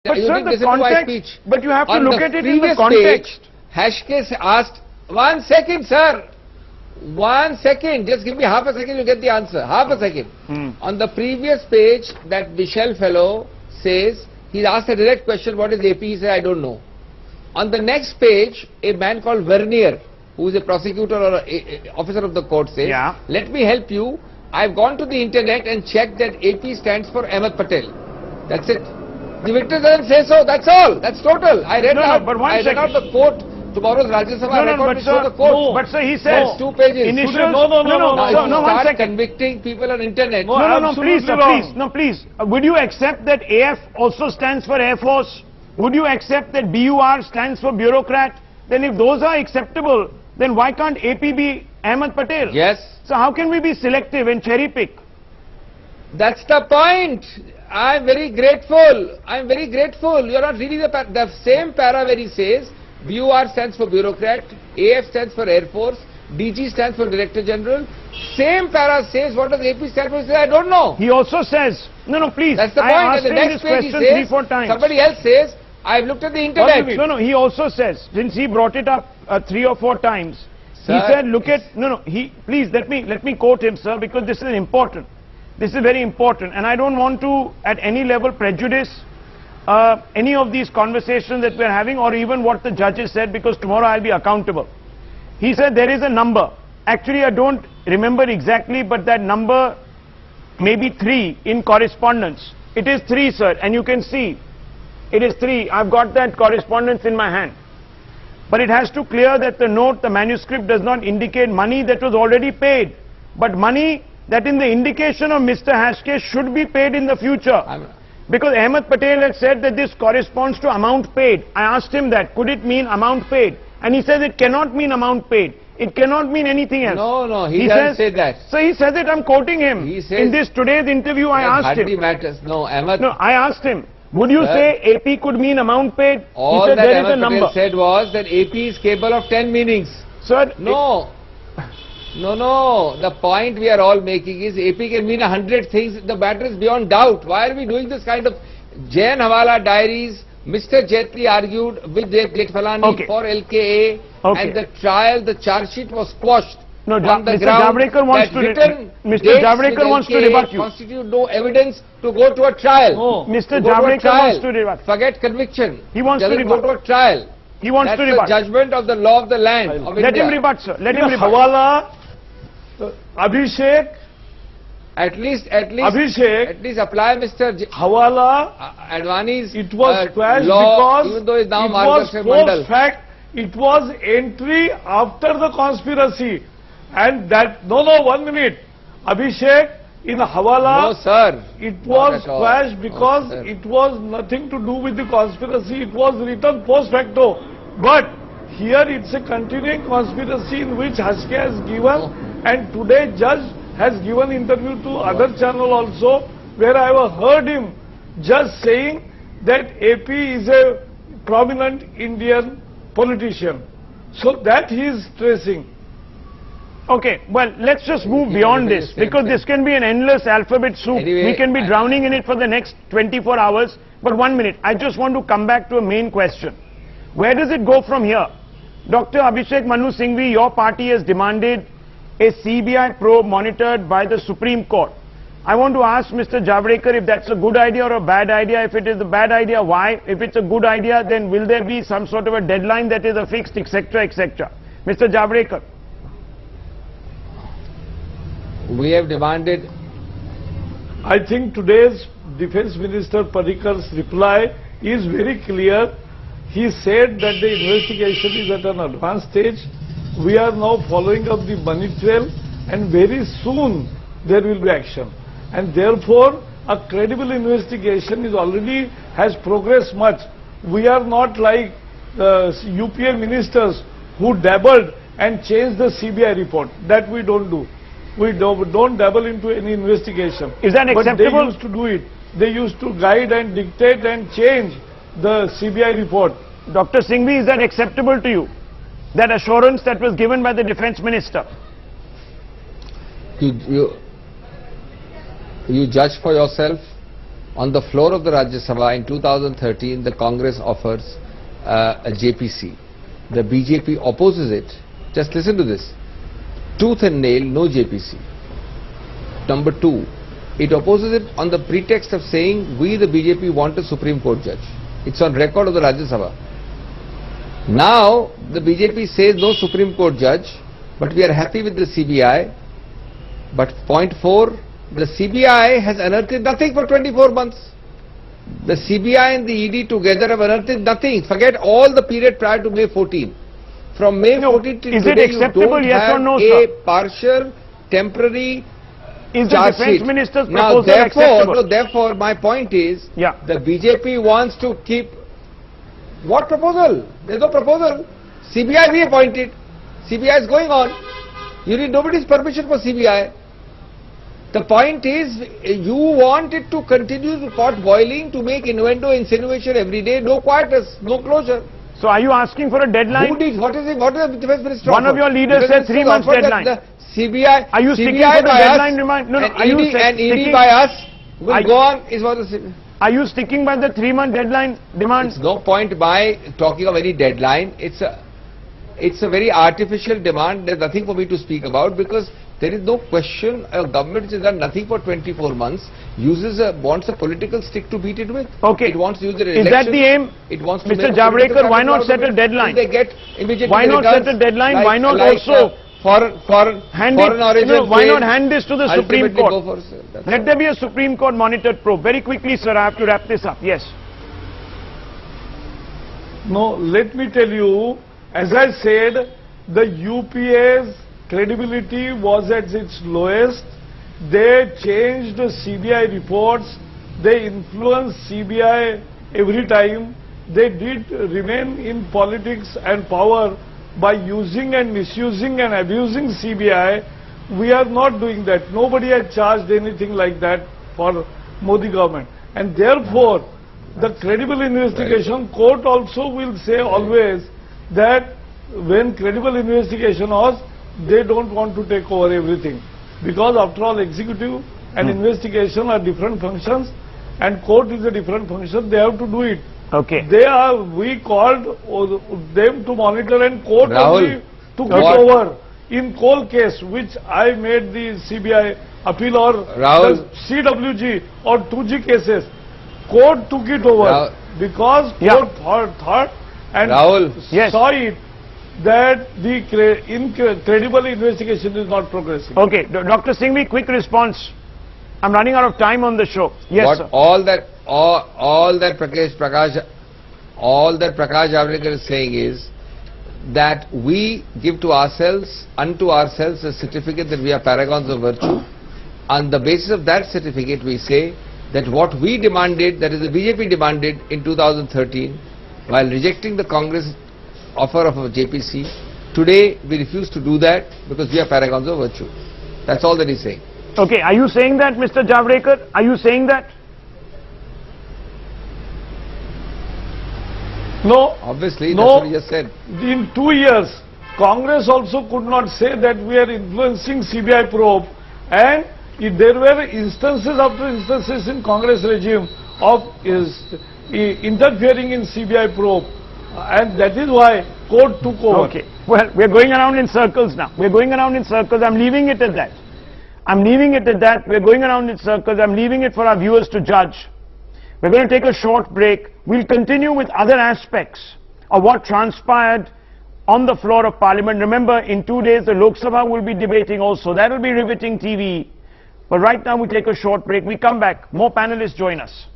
But you sir, didn't the listen to my context, speech. but you have to On look the at it in the previous context. page, Hashke asked, 1 second, sir. 1 second, just give me half a second, you get the answer. Half a second. On the previous page, that Michelle fellow says, he asked a direct question, what is AP? He said, I don't know. On the next page, a man called Vernier, who is a prosecutor or a officer of the court, says, Yeah. let me help you. I've gone to the internet and checked that AP stands for Ahmed Patel. That's it. The witness doesn't say so, that's all. That's total. I read out the quote. Tomorrow's Rajya Sabha record will show the quote. But sir, he says, It's 2 pages. initial, Now, if you one start second. convicting people on internet. Please. Would you accept that AF also stands for Air Force? Would you accept that BUR stands for bureaucrat? Then if those are acceptable, then why can't AP be Ahmed Patel? Yes. So how can we be selective and cherry pick? That's the point. I'm very grateful. You're not reading the same para where he says, BUR stands for bureaucrat, AF stands for Air Force, DG stands for Director General. Same para says, what does AP stand for? He says, I don't know. He also says, please. That's the point. I asked And the him next this page he question says, 3-4 times. somebody else says, I've looked at the internet. He also says, since he brought it up 3 or 4 times, sir, he said, look at, please let me quote him, sir, because this is important. This is very important, and I don't want to, at any level, prejudice any of these conversations that we're having, or even what the judges said, because tomorrow I'll be accountable. He said there is a number. Actually, I don't remember exactly, but that number may be 3 in correspondence. It is 3, sir, and you can see it is 3. I've got that correspondence in my hand. But it has to clear that the note, the manuscript does not indicate money that was already paid, but money that in the indication of Mr. Hashke should be paid in the future. Because Ahmed Patel had said that this corresponds to amount paid. I asked him that, could it mean amount paid? And he says it cannot mean amount paid. It cannot mean anything else. No, he doesn't say that. So he says it, I'm quoting him. He says, in this today's interview, I asked him. Matters. No, Ahmed. No, I asked him, would you say AP could mean amount paid? All he said that there Ahmed is a number. Patel said was that AP is capable of 10 meanings. Sir, No. The point we are all making is AP can mean 100 things. The matter is beyond doubt. Why are we doing this kind of Jain Hawala diaries? Mr. Jetli argued with Jetfalani for LKA, and the trial, the charge sheet was quashed. No, on the Mr. ground Javadekar wants that to written Mr. Javadekar wants to rebut you. Constitute no evidence to go to a trial. No. Mr. Javadekar wants to rebut. Forget conviction. He wants to rebut. Go to a trial. He wants to rebut. That's the judgment of the law of the land of India. Let him rebut, sir. Let him rebut. Hawala, Abhishek. At least apply Mr. Hawala. Advani's It was squashed law, because even though it's now it was Mandal. fact. It was entry after the conspiracy, and that 1 minute, Abhishek in Hawala. No, sir. It was squashed because it was nothing to do with the conspiracy. It was written post facto, but here it's a continuing conspiracy in which Hashke has given, and today judge has given interview to other channel also, where I have heard him just saying that AP is a prominent Indian politician. So that he is tracing. Okay, well, let's just move beyond this, because this can be an endless alphabet soup. Anyway, we can be drowning in it for the next 24 hours. But 1 minute, I just want to come back to a main question. Where does it go from here? Dr. Abhishek Manu Singhvi, your party has demanded a CBI probe monitored by the Supreme Court. I want to ask Mr. Javadekar if that's a good idea or a bad idea. If it is a bad idea, why? If it's a good idea, then will there be some sort of a deadline that is affixed, etc., etc.? Mr. Javadekar. We have demanded. I think today's Defence Minister Parikar's reply is very clear. He said that the investigation is at an advanced stage. We are now following up the money trail, and very soon there will be action. And therefore, a credible investigation has progressed much. We are not like UPA ministers who dabbled and changed the CBI report. That we don't do. We don't dabble into any investigation. Is that acceptable? But they used to do it. They used to guide and dictate and change the CBI report. Dr. Singhvi, is that acceptable to you? That assurance that was given by the Defence Minister? You judge for yourself. on the floor of the Rajya Sabha in 2013, the Congress offers a JPC. The BJP opposes it. Just listen to this. Tooth and nail, no JPC. Number two, it opposes it on the pretext of saying we, the BJP, want a Supreme Court judge. It's on record of the Rajya Sabha. Now, the BJP says no Supreme Court judge, but we are happy with the CBI. But point 4, the CBI has unearthed nothing for 24 months. The CBI and the ED together have unearthed nothing. Forget all the period prior to May 14. From May 14 to today, you don't have a partial, temporary charge sheet. Now, therefore, my point is, the BJP wants to keep. What proposal? There is no proposal. CBI we appointed. CBI is going on. You need nobody's permission for CBI. The point is, you want it to continue the pot boiling, to make innuendo, insinuation every day, no quietness, no closure. So are you asking for a deadline? What is the defense minister? One of your leaders said 3 months deadline. The CBI, are you sticking CBI to the deadline demand? No, are you ED by us will go on is what the CBI. Are you sticking by the 3-month deadline demand? It's no point by talking of any deadline. It's a very artificial demand. There's nothing for me to speak about, because there is no question a government which has done nothing for 24 months wants a political stick to beat it with. Okay. It wants to use the elections. Is that the aim? It wants to Mr. Javadekar, why not set a deadline? They get immediately. Why not set a deadline? Why not also foreign origin? Why not hand this to the Supreme Court? Go for, Let there be a Supreme Court monitored probe. Very quickly, sir, I have to wrap this up. Yes. No, let me tell you, as I said, the UPA's credibility was at its lowest. They changed CBI reports. They influenced CBI every time. They did remain in politics and power by using and misusing and abusing CBI. We are not doing that. Nobody has charged anything like that for Modi government. And therefore, the credible investigation court also will say always that when credible investigation was, they don't want to take over everything. Because after all, executive and investigation are different functions, and court is a different function. They have to do it. Okay. We called them to monitor, and court only took it over. In coal case, which I made the CBI appeal, or the CWG or 2G cases, court took it over because court thought and saw it that the credible investigation is not progressing. Okay, Dr. Singhvi, quick response. I'm running out of time on the show. Yes, sir. All that Prakash Javadekar is saying is that we give to ourselves, unto ourselves, a certificate that we are paragons of virtue. On the basis of that certificate, we say that what we demanded, that is the BJP demanded in 2013, while rejecting the Congress offer of a JPC, today we refuse to do that because we are paragons of virtue. That's all that he's saying. Okay, are you saying that, Mr. Javadekar? Are you saying that? No. Obviously, that's what he just said. In 2 years, Congress also could not say that we are influencing CBI probe, and there were instances after instances in Congress regime of interfering in CBI probe, and that is why court took over. Okay. Well, we are going around in circles now. We are going around in circles. I'm leaving it at that. I'm leaving it at that. We're going around in circles. I'm leaving it for our viewers to judge. We're going to take a short break. We'll continue with other aspects of what transpired on the floor of Parliament. Remember, in 2 days, the Lok Sabha will be debating also. That will be riveting TV. But right now, we take a short break. We come back. More panelists join us.